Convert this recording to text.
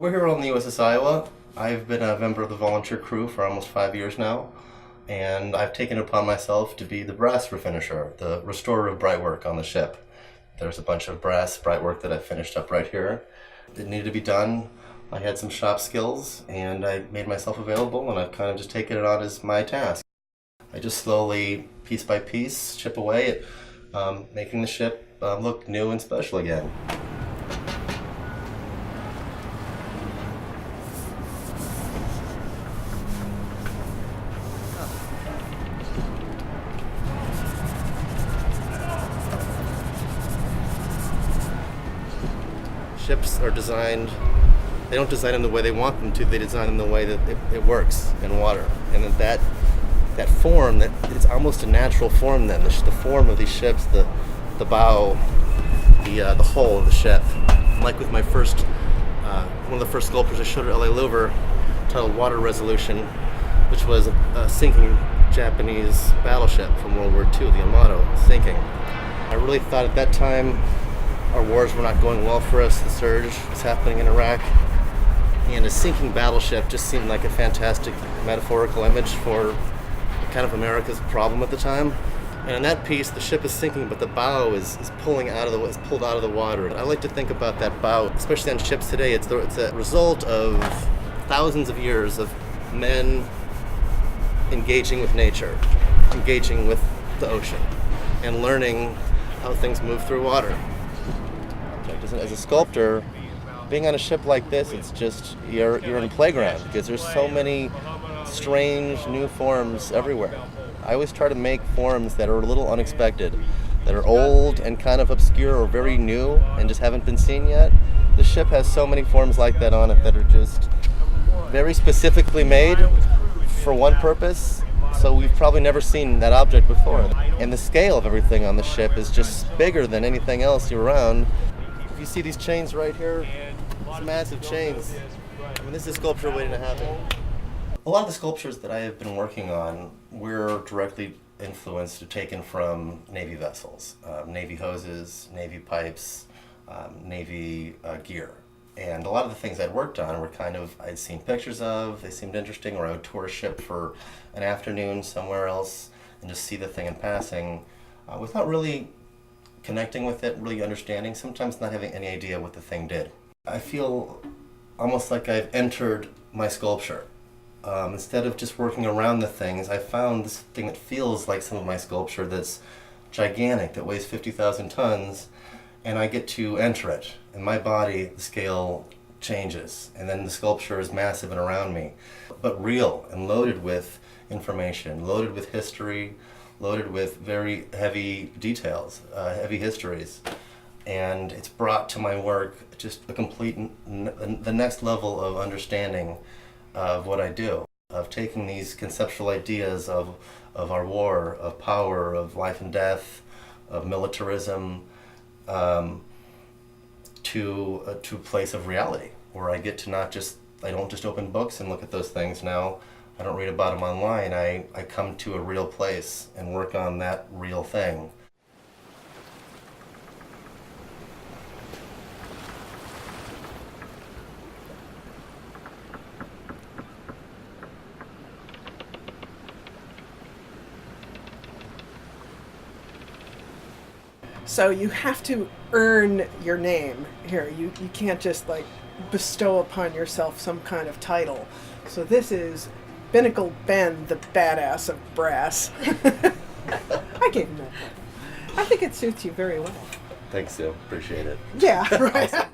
We're here on the USS Iowa. I've been a member of the volunteer crew for almost 5 years now, and I've taken it upon myself to be the brass refinisher, the restorer of brightwork on the ship. There's a bunch of brass brightwork that I finished up right here. It needed to be done. I had some shop skills, and I made myself available, and I've kind of just taken it on as my task. I just slowly, piece by piece, chip away at making the ship look new and special again. Ships are designed, they don't design them the way they want them to, they design them the way that it works in water. And that form, that it's almost a natural form then, the form of these ships, the bow, the hull of the ship. Like with my first, one of the first sculptures I showed at LA Louver, titled Water Resolution, which was a sinking Japanese battleship from World War II, the Yamato, sinking. I really thought at that time our wars were not going well for us. The surge was happening in Iraq, and a sinking battleship just seemed like a fantastic metaphorical image for kind of America's problem at the time. And in that piece, the ship is sinking, but the bow is pulled out of the water. And I like to think about that bow, especially on ships today. It's a result of thousands of years of men engaging with nature, engaging with the ocean, and learning how things move through water. As a sculptor, being on a ship like this, it's just you're in a playground because there's so many strange new forms everywhere. I always try to make forms that are a little unexpected, that are old and kind of obscure or very new and just haven't been seen yet. The ship has so many forms like that on it that are just very specifically made for one purpose, so we've probably never seen that object before. And the scale of everything on the ship is just bigger than anything else around. You see these chains right here? These massive chains. I mean, this is a sculpture waiting to happen. A lot of the sculptures that I have been working on were directly influenced or taken from Navy vessels. Navy hoses, Navy pipes, Navy gear. And a lot of the things I'd worked on were I'd seen pictures of, they seemed interesting, or I would tour a ship for an afternoon somewhere else and just see the thing in passing without really connecting with it, really understanding, sometimes not having any idea what the thing did. I feel almost like I've entered my sculpture. Instead of just working around the things, I found this thing that feels like some of my sculpture that's gigantic, that weighs 50,000 tons, and I get to enter it. In my body, the scale changes, and then the sculpture is massive and around me, but real and loaded with information, loaded with history, loaded with very heavy details, heavy histories. And it's brought to my work just a complete, the next level of understanding of what I do, of taking these conceptual ideas of our war, of power, of life and death, of militarism, to a place of reality, where I get to I don't just open books and look at those things now. I don't read about them online. I come to a real place and work on that real thing. So you have to earn your name here. You can't just bestow upon yourself some kind of title. So this is Binnacle Ben, the badass of brass. I gave him that. I think it suits you very well. Thanks, Sue. Appreciate it. Yeah, right. Awesome.